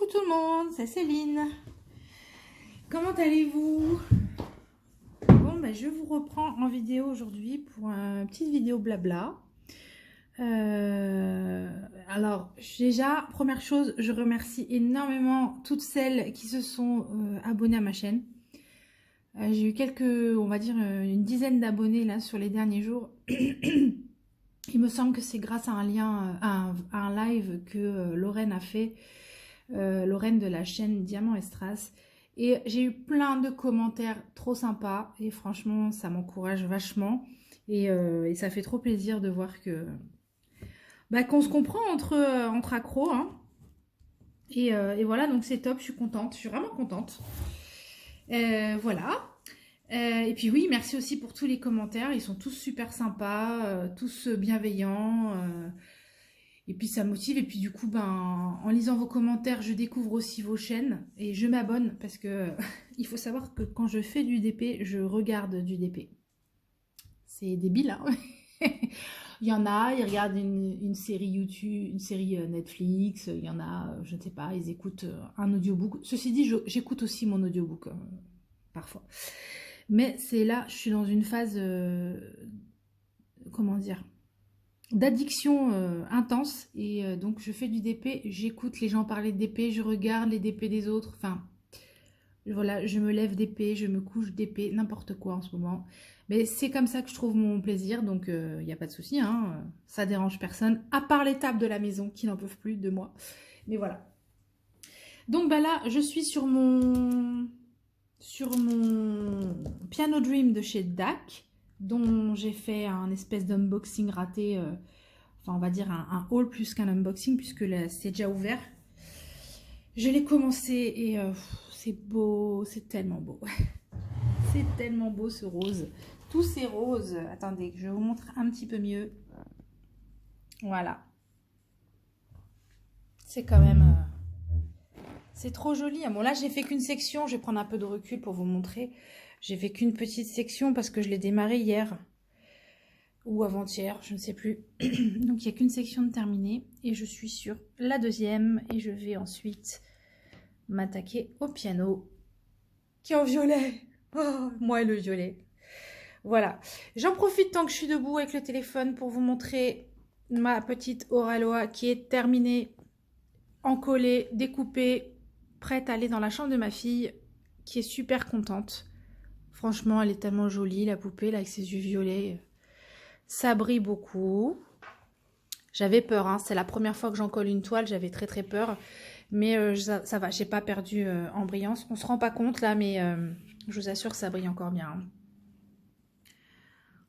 Coucou tout le monde, c'est Céline. Comment allez-vous? Bon, ben, je vous reprends en vidéo aujourd'hui pour une petite vidéo blabla. Alors, déjà, première chose, je remercie énormément toutes celles qui se sont abonnées à ma chaîne. J'ai eu quelques, on va dire, une dizaine d'abonnés là sur les derniers jours. Il me semble que c'est grâce à un lien, à un live que Lorraine a fait. Lorraine de la chaîne Diamant et Strass. Et j'ai eu plein de commentaires trop sympas. Et franchement, ça m'encourage vachement. Et ça fait trop plaisir de voir que qu'on se comprend entre accros. Hein. Et voilà, donc c'est top. Je suis contente. Je suis vraiment contente. Voilà. Et puis oui, merci aussi pour tous les commentaires. Ils sont tous super sympas, tous bienveillants. Et puis ça motive, et puis du coup, en lisant vos commentaires, je découvre aussi vos chaînes, et je m'abonne, parce que il faut savoir que quand je fais du DP, je regarde du DP. C'est débile, hein. Il y en a, ils regardent une série YouTube, une série Netflix, il y en a, je ne sais pas, ils écoutent un audiobook. Ceci dit, j'écoute aussi mon audiobook, parfois. Mais c'est là, je suis dans une phase, comment dire, d'addiction intense, et donc je fais du DP, j'écoute les gens parler de DP, je regarde les DP des autres, enfin voilà, je me lève DP, je me couche DP, n'importe quoi en ce moment, mais c'est comme ça que je trouve mon plaisir, donc il n'y a pas de souci, hein, ça dérange personne, à part les tables de la maison qui n'en peuvent plus de moi, mais voilà. Donc là, je suis sur mon Piano Dream de chez DAC, dont j'ai fait un espèce d'unboxing raté, enfin on va dire un haul plus qu'un unboxing, puisque c'est déjà ouvert. Je l'ai commencé et c'est beau, c'est tellement beau. C'est tellement beau ce rose. Tous ces roses, attendez, je vous montre un petit peu mieux. Voilà. C'est quand même... c'est trop joli. Bon là j'ai fait qu'une section, je vais prendre un peu de recul pour vous montrer. J'ai fait qu'une petite section parce que je l'ai démarré hier ou avant-hier, je ne sais plus. Donc il n'y a qu'une section de terminée et je suis sur la deuxième et je vais ensuite m'attaquer au piano qui est en violet. Oh, moi et le violet. Voilà. J'en profite tant que je suis debout avec le téléphone pour vous montrer ma petite Oraloa qui est terminée, encollée, découpée, prête à aller dans la chambre de ma fille qui est super contente. Franchement, elle est tellement jolie, la poupée, là, avec ses yeux violets. Ça brille beaucoup. J'avais peur, hein. C'est la première fois que j'en colle une toile, j'avais très très peur. Mais ça va, j'ai pas perdu en brillance. On se rend pas compte là, mais je vous assure que ça brille encore bien. Hein.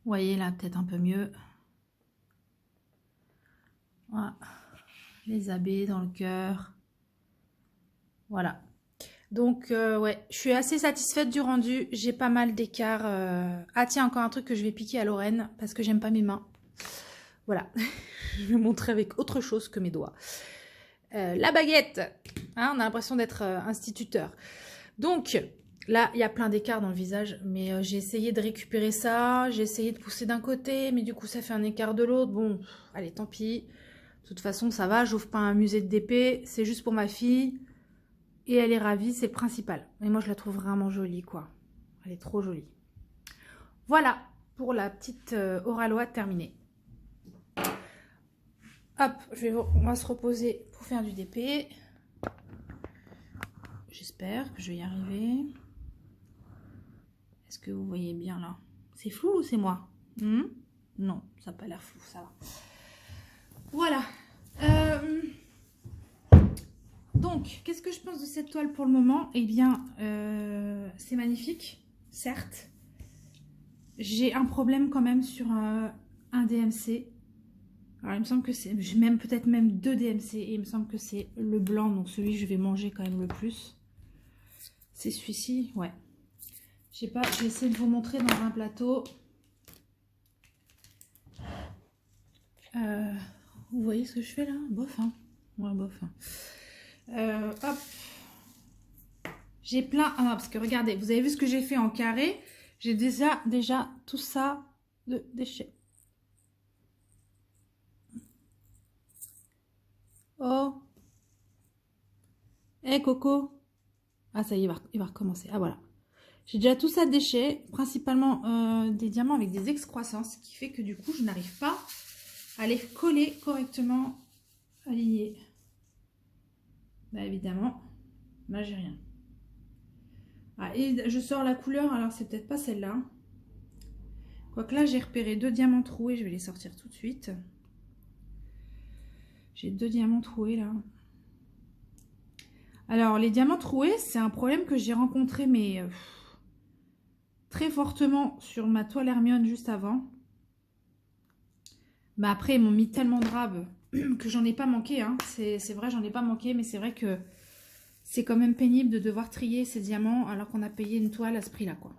Vous voyez là, peut-être un peu mieux. Voilà. Les abeilles dans le cœur. Voilà. Donc, ouais, je suis assez satisfaite du rendu. J'ai pas mal d'écart. Ah, tiens, encore un truc que je vais piquer à Lorraine parce que j'aime pas mes mains. Voilà. Je vais montrer avec autre chose que mes doigts. La baguette. Hein, on a l'impression d'être instituteur. Donc, là, il y a plein d'écarts dans le visage. Mais j'ai essayé de récupérer ça. J'ai essayé de pousser d'un côté. Mais du coup, ça fait un écart de l'autre. Bon, allez, tant pis. De toute façon, ça va. J'ouvre pas un musée de DP. C'est juste pour ma fille. Et elle est ravie, c'est le principal. Et moi, je la trouve vraiment jolie, quoi. Elle est trop jolie. Voilà, pour la petite Oraloa terminée. Hop, on va se reposer pour faire du DP. J'espère que je vais y arriver. Est-ce que vous voyez bien, là? C'est flou ou c'est moi? Non, ça n'a pas l'air flou, ça va. Voilà. Donc, qu'est-ce que je pense de cette toile pour le moment? Eh bien, c'est magnifique, certes. J'ai un problème quand même sur un DMC. Alors, il me semble que c'est... même peut-être même 2 DMC. Et il me semble que c'est le blanc, donc celui que je vais manger quand même le plus. C'est celui-ci, ouais. Je sais pas, je vais essayer de vous montrer dans un plateau. Vous voyez ce que je fais là? Bof, hein. Ouais, bof. Hop. J'ai plein... Ah non, parce que regardez, vous avez vu ce que j'ai fait en carré? J'ai déjà tout ça de déchets. Oh. Eh Coco. Ah ça y est, il va recommencer. Ah voilà. J'ai déjà tout ça de déchets, principalement des diamants avec des excroissances, ce qui fait que du coup, je n'arrive pas à les coller correctement alignés. Bah évidemment, là j'ai rien. Ah, et je sors la couleur, alors c'est peut-être pas celle-là. Quoique là, j'ai repéré 2 diamants troués, je vais les sortir tout de suite. J'ai 2 diamants troués là. Alors, les diamants troués, c'est un problème que j'ai rencontré, mais très fortement sur ma toile Hermione juste avant. Mais après, ils m'ont mis tellement de rab que j'en ai pas manqué. Hein. C'est vrai, j'en ai pas manqué, mais c'est vrai que c'est quand même pénible de devoir trier ces diamants alors qu'on a payé une toile à ce prix-là, quoi.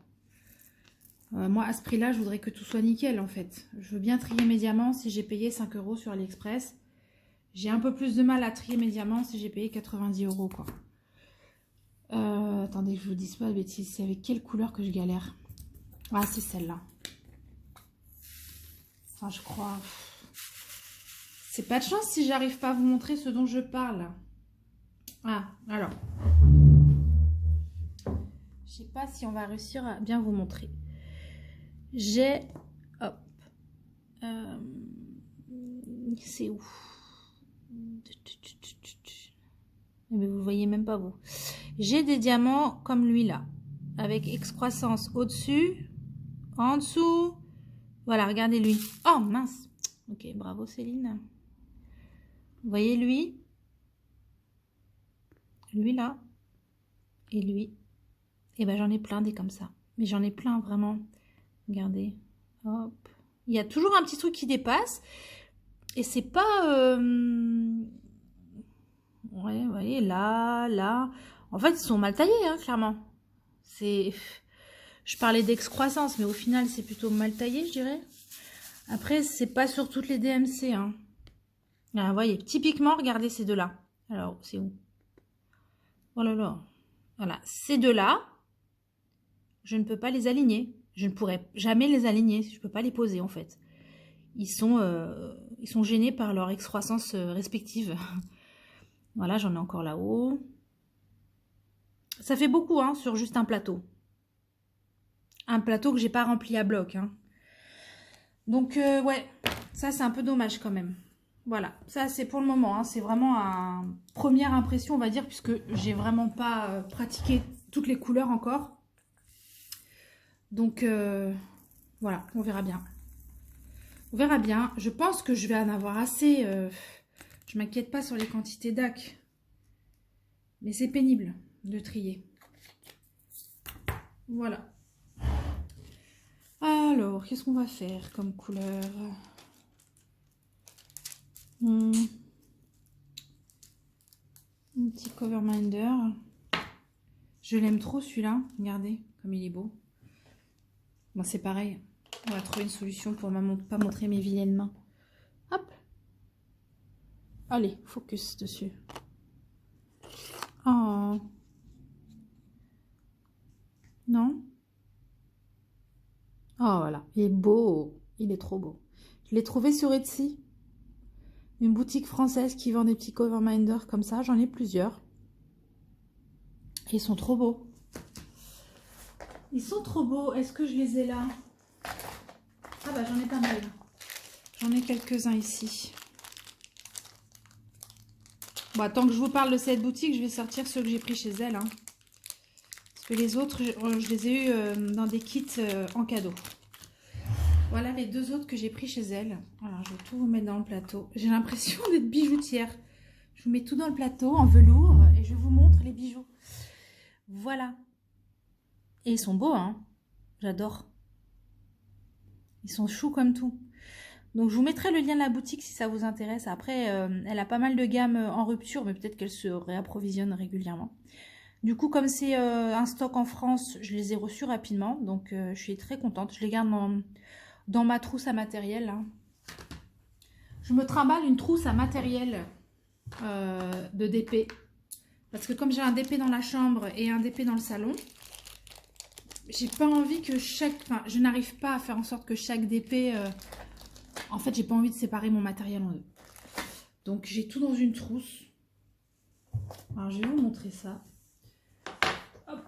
Moi, à ce prix-là, je voudrais que tout soit nickel, en fait. Je veux bien trier mes diamants si j'ai payé 5 € sur AliExpress. J'ai un peu plus de mal à trier mes diamants si j'ai payé 90 €, quoi. Attendez que je vous dise pas de bêtises. C'est avec quelle couleur que je galère? Ah, c'est celle-là. Enfin, je crois. C'est pas de chance si j'arrive pas à vous montrer ce dont je parle. Ah, alors. Je sais pas si on va réussir à bien vous montrer. J'ai... Hop. C'est où? Mais vous voyez même pas vous. J'ai des diamants comme lui là. Avec excroissance au-dessus. En dessous. Voilà, regardez lui. Oh mince. Ok, bravo Céline. Vous voyez lui. Lui là. Et lui. Et ben j'en ai plein des comme ça. Mais j'en ai plein vraiment. Regardez. Hop. Il y a toujours un petit truc qui dépasse. Et c'est pas... Ouais, vous voyez, là, là. En fait, ils sont mal taillés, hein, clairement. C'est... Je parlais d'excroissance, mais au final, c'est plutôt mal taillé, je dirais. Après, c'est pas sur toutes les DMC, hein. Ah, vous voyez, typiquement, regardez ces deux-là. Alors, c'est où? Oh là là. Voilà, ces deux-là, je ne peux pas les aligner. Je ne pourrais jamais les aligner. Je ne peux pas les poser, en fait. Ils sont gênés par leur excroissance respective. Voilà, j'en ai encore là-haut. Ça fait beaucoup, hein, sur juste un plateau. Un plateau que j'ai pas rempli à bloc, hein. Donc, ouais, ça, c'est un peu dommage quand même. Voilà, ça, c'est pour le moment, hein. C'est vraiment une première impression, on va dire, puisque j'ai vraiment pas pratiqué toutes les couleurs encore. Donc, voilà, on verra bien. On verra bien. Je pense que je vais en avoir assez. Je m'inquiète pas sur les quantités d'AC. Mais c'est pénible de trier. Voilà. Alors, qu'est-ce qu'on va faire comme couleur? Un petit cover minder. Je l'aime trop celui-là. Regardez comme il est beau. Bon, c'est pareil. On va trouver une solution pour ne pas montrer mes vilaines mains. Hop. Allez, focus dessus. Oh. Non. Oh, voilà. Il est beau. Il est trop beau. Je l'ai trouvé sur Etsy. Une boutique française qui vend des petits cover minders comme ça. J'en ai plusieurs. Et ils sont trop beaux. Ils sont trop beaux. Est-ce que je les ai là? Ah bah j'en ai pas mal. J'en ai quelques-uns ici. Bon, tant que je vous parle de cette boutique, je vais sortir ceux que j'ai pris chez elle. Hein. Parce que les autres, je les ai eus dans des kits en cadeau. Voilà les deux autres que j'ai pris chez elle. Alors, je vais tout vous mettre dans le plateau. J'ai l'impression d'être bijoutière. Je vous mets tout dans le plateau en velours et je vous montre les bijoux. Voilà. Et ils sont beaux, hein. J'adore. Ils sont choux comme tout. Donc, je vous mettrai le lien de la boutique si ça vous intéresse. Après, elle a pas mal de gammes en rupture, mais peut-être qu'elle se réapprovisionne régulièrement. Du coup, comme c'est un stock en France, je les ai reçus rapidement. Donc, je suis très contente. Je les garde dans ma trousse à matériel. Hein. Je me trimballe une trousse à matériel de DP. Parce que comme j'ai un DP dans la chambre et un DP dans le salon, j'ai pas envie que enfin, je n'arrive pas à faire en sorte que chaque DP... en fait, j'ai pas envie de séparer mon matériel en deux. Donc, j'ai tout dans une trousse. Alors, je vais vous montrer ça. Hop.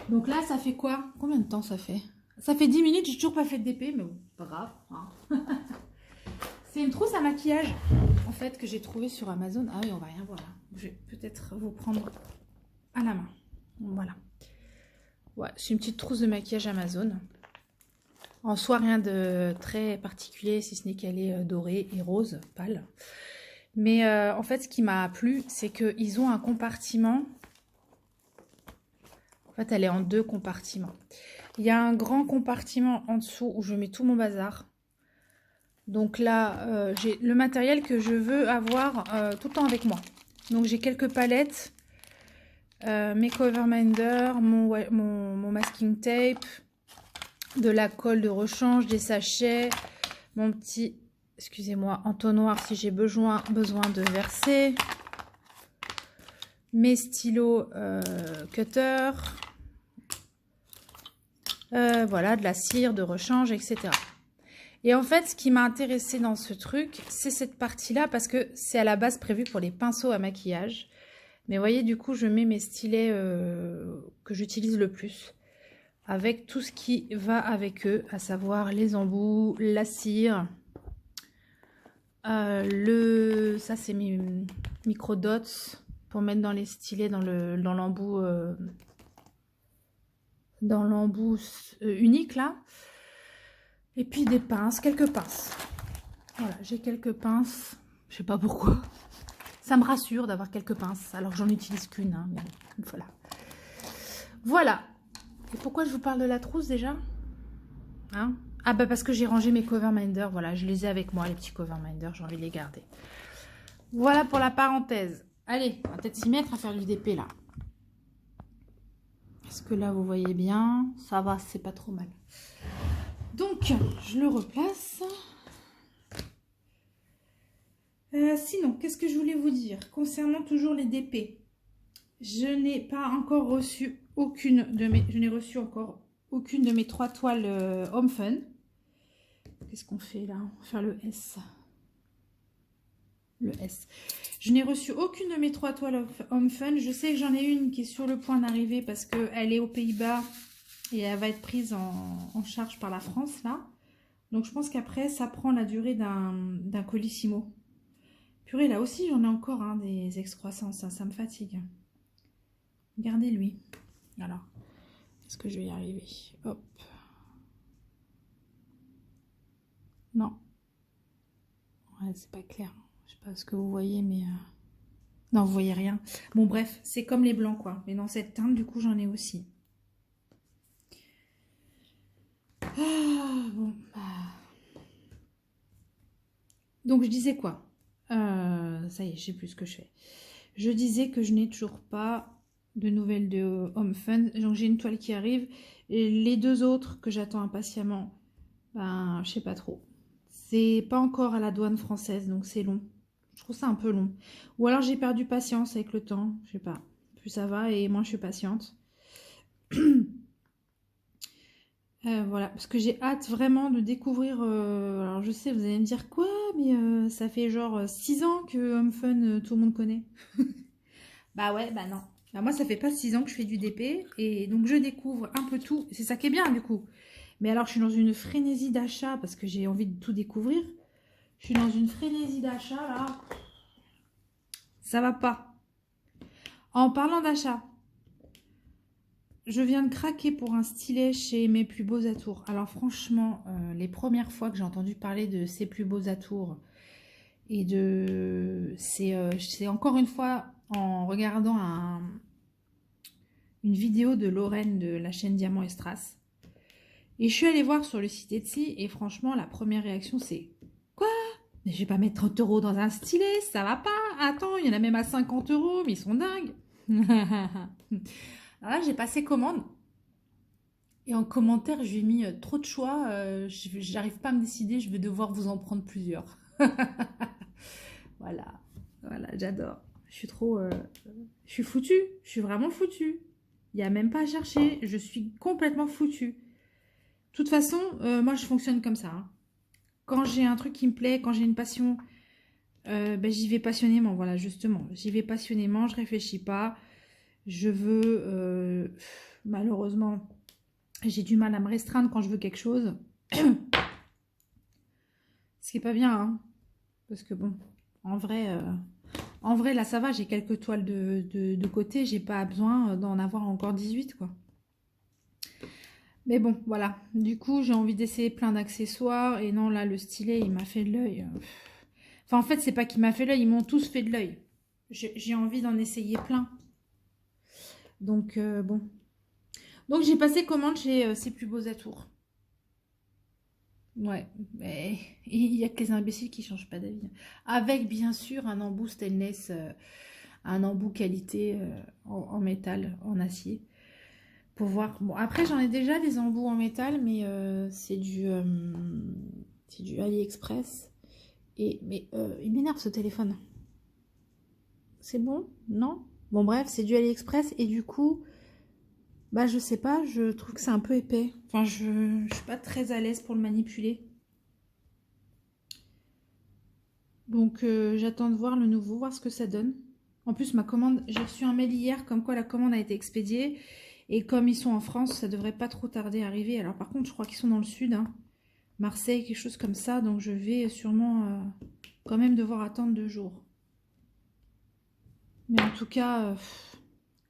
Donc là, ça fait quoi? Combien de temps ça fait? Ça fait 10 minutes, j'ai toujours pas fait de DP, mais bon, pas grave. Hein. C'est une trousse à maquillage, en fait, que j'ai trouvée sur Amazon. Ah oui, on va rien voir là. Je vais peut-être vous prendre à la main. Voilà. Ouais, c'est une petite trousse de maquillage Amazon. En soi, rien de très particulier, si ce n'est qu'elle est dorée et rose, pâle. Mais en fait, ce qui m'a plu, c'est qu'ils ont un compartiment. En fait, elle est en 2 compartiments. Il y a un grand compartiment en dessous où je mets tout mon bazar. Donc là, j'ai le matériel que je veux avoir tout le temps avec moi. Donc j'ai quelques palettes, mes cover minders, mon masking tape, de la colle de rechange, des sachets, mon petit, excusez-moi, entonnoir si j'ai besoin de verser, mes stylos cutter, voilà, de la cire de rechange, etc. Et en fait, ce qui m'a intéressé dans ce truc, c'est cette partie-là parce que c'est à la base prévu pour les pinceaux à maquillage. Mais vous voyez, du coup, je mets mes stylets que j'utilise le plus avec tout ce qui va avec eux, à savoir les embouts, la cire, ça c'est mes micro dots pour mettre dans les stylets dans l'embout unique là. Et puis des pinces, quelques pinces. Voilà, j'ai quelques pinces. Je sais pas pourquoi. Ça me rassure d'avoir quelques pinces, alors que j'en utilise qu'une. Hein, mais voilà. Voilà. Et pourquoi je vous parle de la trousse déjà, hein? Ah bah parce que j'ai rangé mes cover minders. Voilà, je les ai avec moi, les petits cover minders. J'ai envie de les garder. Voilà pour la parenthèse. Allez, on va peut-être s'y mettre à faire du DP là. Est-ce que là vous voyez bien? Ça va, c'est pas trop mal. Donc, je le replace. Sinon, qu'est-ce que je voulais vous dire concernant toujours les DP? Je n'ai pas encore reçu aucune de mes... Je n'ai reçu encore aucune de mes 3 toiles Home Fun. Qu'est-ce qu'on fait là? On va faire le S. Le S. Je n'ai reçu aucune de mes 3 toiles Home Fun. Je sais que j'en ai une qui est sur le point d'arriver parce qu'elle est aux Pays-Bas. Et elle va être prise en charge par la France, là. Donc, je pense qu'après, ça prend la durée d'un colissimo. Purée, là aussi, j'en ai encore hein, des excroissances. Ça me fatigue. Regardez lui. Alors, est-ce que je vais y arriver? Hop. Non. Ouais, c'est pas clair. Je sais pas ce que vous voyez, mais... Non, vous voyez rien. Bon, bref, c'est comme les blancs, quoi. Mais dans cette teinte, du coup, j'en ai aussi. Ah, bon, donc je disais quoi? Ça y est, je sais plus ce que je fais. Je disais que je n'ai toujours pas de nouvelles de Home Fun. Donc j'ai une toile qui arrive. Et les 2 autres que j'attends impatiemment, ben je sais pas trop. C'est pas encore à la douane française, donc c'est long. Je trouve ça un peu long. Ou alors j'ai perdu patience avec le temps, je sais pas. Plus ça va et moins je suis patiente. Voilà, parce que j'ai hâte vraiment de découvrir... alors je sais, vous allez me dire quoi, mais ça fait genre 6 ans que Home Fun, tout le monde connaît. Bah ouais, bah non. Bah moi, ça fait pas 6 ans que je fais du DP, et donc je découvre un peu tout. C'est ça qui est bien, du coup. Mais alors, je suis dans une frénésie d'achat, parce que j'ai envie de tout découvrir. Je suis dans une frénésie d'achat, là. Ça va pas. En parlant d'achat... Je viens de craquer pour un stylet chez Mes Plus Beaux Atours. Alors franchement, les premières fois que j'ai entendu parler de Ces Plus Beaux Atours et de... C'est encore une fois en regardant une vidéo de Lorraine de la chaîne Diamant et Strass. Et je suis allée voir sur le site Etsy et franchement, la première réaction c'est... Quoi? Mais je vais pas mettre 30 € dans un stylet, ça va pas. Attends, il y en a même à 50 €, mais ils sont dingues. Alors là, j'ai passé commande. Et en commentaire, j'ai mis trop de choix. J'arrive pas à me décider. Je vais devoir vous en prendre plusieurs. Voilà. Voilà, j'adore. Je suis trop... je suis foutue. Je suis vraiment foutue. Il n'y a même pas à chercher. Je suis complètement foutue. De toute façon, moi, je fonctionne comme ça. Hein. Quand j'ai un truc qui me plaît, quand j'ai une passion, J'y vais passionnément, voilà, justement. J'y vais passionnément, je réfléchis pas. Je veux... malheureusement, j'ai du mal à me restreindre quand je veux quelque chose. Ce qui est pas bien, hein. Parce que bon, en vrai, là, ça va. J'ai quelques toiles de côté. J'ai pas besoin d'en avoir encore 18, quoi. Mais bon, voilà. Du coup, j'ai envie d'essayer plein d'accessoires. Et non, là, le stylet, il m'a fait de l'œil. Enfin, en fait, c'est pas qu'il m'a fait l'œil. Ils m'ont tous fait de l'œil. J'ai envie d'en essayer plein. Donc, bon. Donc, j'ai passé commande chez Ses Plus Beaux Atours. Ouais, mais il n'y a que les imbéciles qui changent pas d'avis. Avec, bien sûr, un embout stainless, un embout qualité en métal, en acier. Pour voir. Bon, après, j'en ai déjà des embouts en métal, mais c'est du AliExpress. Mais il m'énerve ce téléphone. C'est bon? Non? Bon, bref, c'est du AliExpress et du coup, bah, je sais pas, je trouve que c'est un peu épais. Enfin, je suis pas très à l'aise pour le manipuler. Donc, j'attends de voir le nouveau, voir ce que ça donne. En plus, ma commande, j'ai reçu un mail hier comme quoi la commande a été expédiée. Et comme ils sont en France, ça devrait pas trop tarder à arriver. Alors, par contre, je crois qu'ils sont dans le sud, hein. Marseille, quelque chose comme ça. Donc, je vais sûrement quand même devoir attendre 2 jours. Mais en tout cas,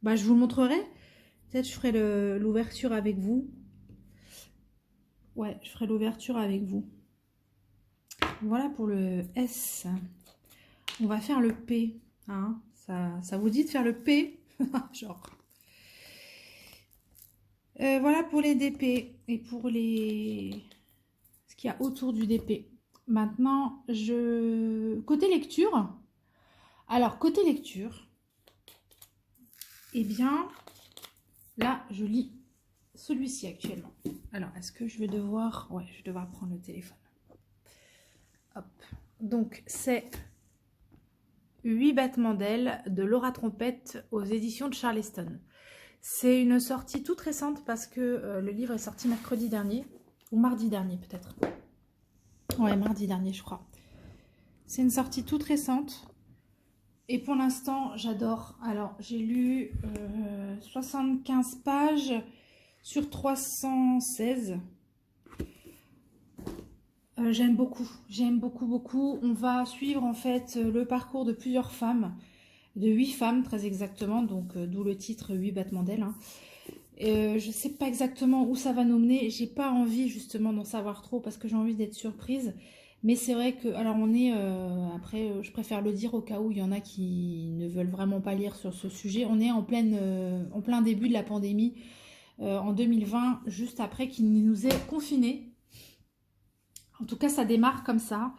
bah, je vous le montrerai. Peut-être je ferai l'ouverture avec vous. Ouais, je ferai l'ouverture avec vous. Voilà pour le S. On va faire le P. Hein, ça vous dit de faire le P? Genre. Voilà pour les DP et pour ce qu'il y a autour du DP. Maintenant, côté lecture. Alors, côté lecture, eh bien, là, je lis celui-ci actuellement. Alors, est-ce que je vais devoir... Ouais, je vais devoir prendre le téléphone. Hop. Donc, c'est 8 battements d'ailes de Laura Trompette aux éditions de Charleston. C'est une sortie toute récente parce que le livre est sorti mercredi dernier. Ou mardi dernier, peut-être. Ouais, mardi dernier, je crois. C'est une sortie toute récente. Et pour l'instant, j'adore. Alors, j'ai lu 75 pages sur 316. J'aime beaucoup. J'aime beaucoup, beaucoup. On va suivre en fait le parcours de plusieurs femmes. De 8 femmes, très exactement. Donc, d'où le titre 8 battements d'ailes. Hein. Je ne sais pas exactement où ça va nous mener. J'ai pas envie justement d'en savoir trop parce que j'ai envie d'être surprise. Mais c'est vrai que, alors on est, après je préfère le dire au cas où il y en a qui ne veulent vraiment pas lire sur ce sujet. On est en plein début de la pandémie en 2020, juste après qu'il nous ait confinés. En tout cas ça démarre comme ça.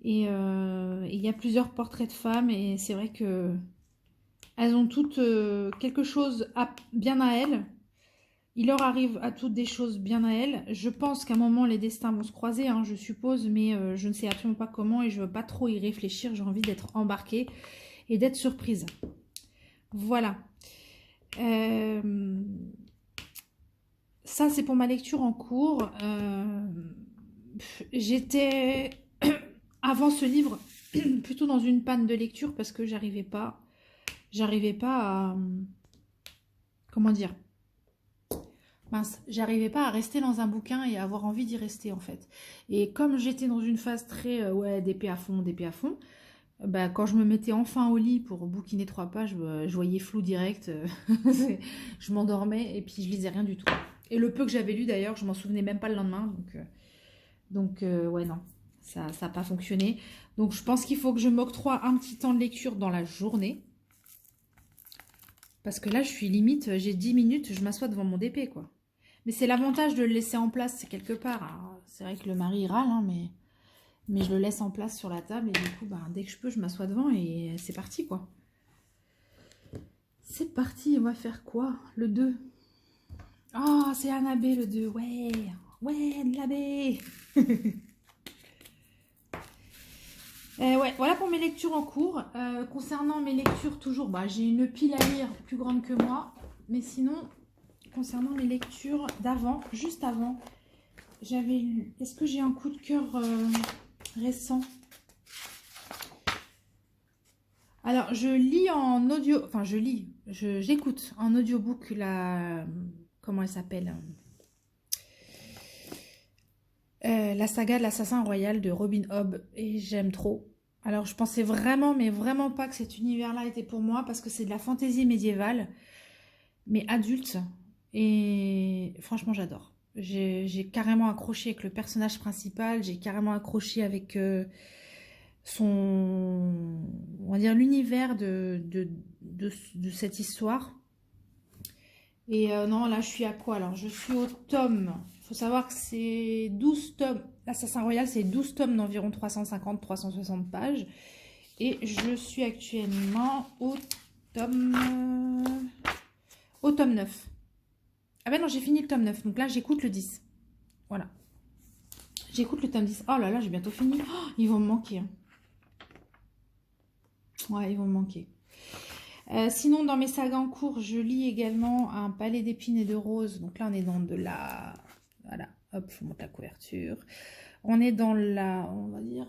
Et il y a plusieurs portraits de femmes et c'est vrai que elles ont toutes quelque chose bien à elles. Il leur arrive à toutes des choses bien à elles. Je pense qu'à un moment, les destins vont se croiser, hein, je suppose, mais je ne sais absolument pas comment et je ne veux pas trop y réfléchir. J'ai envie d'être embarquée et d'être surprise. Voilà. Ça, c'est pour ma lecture en cours. J'étais, avant ce livre, plutôt dans une panne de lecture parce que j'arrivais pas à... Comment dire ? Mince, j'arrivais pas à rester dans un bouquin et à avoir envie d'y rester en fait. Et comme j'étais dans une phase très ouais, d'épée à fond, bah, quand je me mettais enfin au lit pour bouquiner 3 pages, je voyais flou direct. Je m'endormais et puis je lisais rien du tout. Et le peu que j'avais lu d'ailleurs, je m'en souvenais même pas le lendemain. Donc ouais non, ça n'a pas fonctionné. Donc je pense qu'il faut que je m'octroie un petit temps de lecture dans la journée. Parce que là je suis limite, j'ai 10 minutes, je m'assois devant mon DP quoi. Mais c'est l'avantage de le laisser en place, c'est quelque part. C'est vrai que le mari râle, hein, mais je le laisse en place sur la table. Et du coup, bah, dès que je peux, je m'assois devant et c'est parti, quoi. C'est parti, on va faire quoi? Le 2. Oh, c'est Annabé, le 2. Ouais, ouais, de l'abbé. Ouais, voilà pour mes lectures en cours. Concernant mes lectures, toujours, bah, j'ai une pile à lire plus grande que moi. Mais sinon... Concernant les lectures d'avant, juste avant, j'avais lu... Est-ce que j'ai un coup de cœur récent? Alors, je lis en audio, enfin, j'écoute en audiobook la, comment elle s'appelle? La saga de l'assassin royal de Robin Hobb, et j'aime trop. Alors, je pensais vraiment, mais vraiment pas que cet univers-là était pour moi, parce que c'est de la fantaisie médiévale, mais adulte, et franchement, j'adore. J'ai carrément accroché avec le personnage principal, j'ai carrément accroché avec son, on va dire, l'univers de cette histoire. Et non, là, je suis à quoi? Alors, je suis au tome. Il faut savoir que c'est 12 tomes. L'Assassin Royal, c'est 12 tomes d'environ 350-360 pages. Et je suis actuellement tome... au tome 9. Ah ben non, j'ai fini le tome 9. Donc là, j'écoute le 10. Voilà. J'écoute le tome 10. Oh là là, j'ai bientôt fini. Oh, ils vont me manquer. Hein. Ouais, ils vont me manquer. Sinon, dans mes sagas en cours, je lis également Un palais d'épines et de roses. Donc là, on est dans de la... Voilà, hop, je vous montre la couverture. On est dans la... On va dire...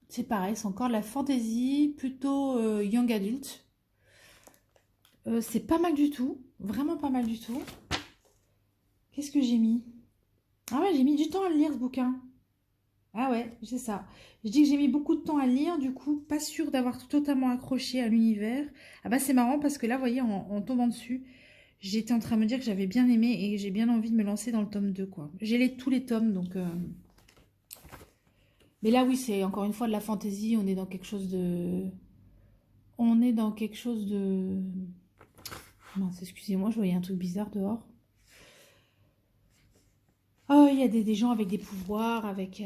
C'est pareil, c'est encore de la fantasy, plutôt young adult. C'est pas mal du tout. Vraiment pas mal du tout. Qu'est-ce que j'ai mis? Ah ouais, j'ai mis du temps à le lire, ce bouquin. Ah ouais, c'est ça. Je dis que j'ai mis beaucoup de temps à lire, du coup, pas sûre d'avoir totalement accroché à l'univers. Ah bah c'est marrant parce que là, vous voyez, en tombant dessus, j'étais en train de me dire que j'avais bien aimé et j'ai bien envie de me lancer dans le tome 2, quoi. J'ai tous les tomes, donc... Mais là, oui, c'est encore une fois de la fantaisie, on est dans quelque chose de... On est dans quelque chose de... Mince, excusez-moi, je voyais un truc bizarre dehors. Oh, il y a des gens avec des pouvoirs, avec...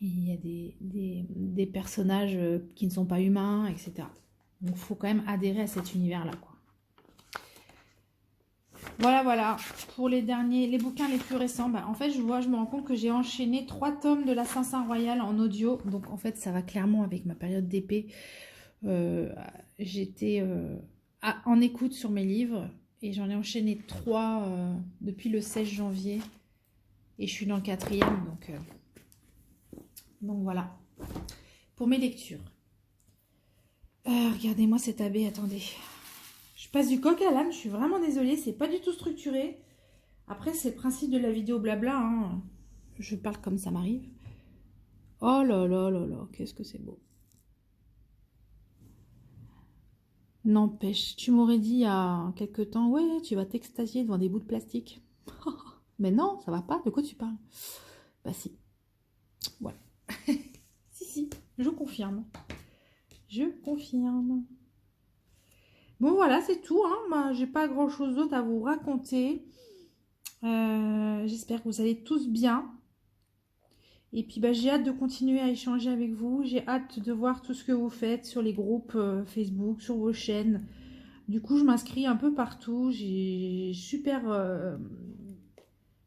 il y a des personnages qui ne sont pas humains, etc. Donc, il faut quand même adhérer à cet univers-là, quoi. Voilà, voilà. Pour les derniers, les bouquins les plus récents, bah, en fait, je me rends compte que j'ai enchaîné 3 tomes de l'Assassin Royal en audio. Donc, en fait, ça va clairement avec ma période d'épée. J'étais en écoute sur mes livres et j'en ai enchaîné 3 depuis le 16 janvier. Et je suis dans le 4e, donc voilà, pour mes lectures. Regardez-moi cet abbé, attendez. Je passe du coq à l'âne, je suis vraiment désolée, c'est pas du tout structuré. Après, c'est le principe de la vidéo blabla, hein. Je parle comme ça m'arrive. Oh là là là là, qu'est-ce que c'est beau. N'empêche, tu m'aurais dit il y a quelques temps, ouais, tu vas t'extasier devant des bouts de plastique. Mais non, ça va pas, de quoi tu parles? Bah si. Voilà. Si, je confirme. Je confirme. Bon, voilà, c'est tout. Hein. Moi, j'ai pas grand-chose d'autre à vous raconter. J'espère que vous allez tous bien. Et puis, bah, j'ai hâte de continuer à échanger avec vous. J'ai hâte de voir tout ce que vous faites sur les groupes Facebook, sur vos chaînes. Du coup, je m'inscris un peu partout. Je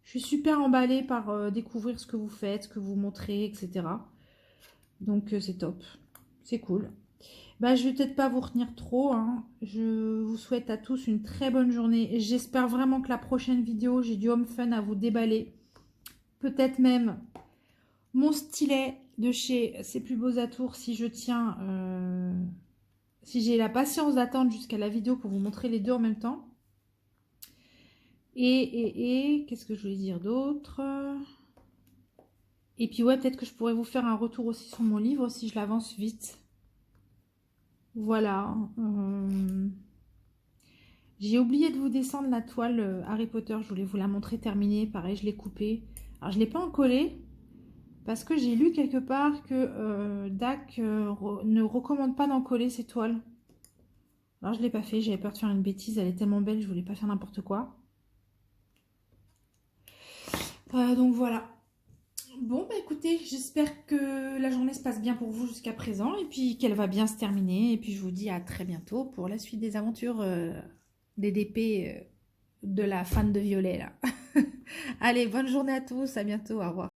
suis super emballée par découvrir ce que vous faites, ce que vous montrez, etc. Donc, c'est top. C'est cool. Bah, je vais peut-être pas vous retenir trop. Hein. Je vous souhaite à tous une très bonne journée. J'espère vraiment que la prochaine vidéo, j'ai du home fun à vous déballer. Peut-être même mon stylet de chez C'est Plus Beaux Atours si je tiens... si j'ai la patience d'attendre jusqu'à la vidéo pour vous montrer les deux en même temps. Et qu'est-ce que je voulais dire d'autre? Et puis ouais, peut-être que je pourrais vous faire un retour aussi sur mon livre si je l'avance vite. Voilà. J'ai oublié de vous descendre la toile Harry Potter. Je voulais vous la montrer terminée. Pareil, je l'ai coupée. Alors, je ne l'ai pas encollée parce que j'ai lu quelque part que DAC ne recommande pas d'encoller ses toiles. Alors, je ne l'ai pas fait. J'avais peur de faire une bêtise. Elle est tellement belle. Je voulais pas faire n'importe quoi. Donc, voilà. Bon, bah écoutez, j'espère que la journée se passe bien pour vous jusqu'à présent. Et puis, qu'elle va bien se terminer. Et puis, je vous dis à très bientôt pour la suite des aventures des DP de la fan de violet, là. Allez, bonne journée à tous. À bientôt. Au revoir.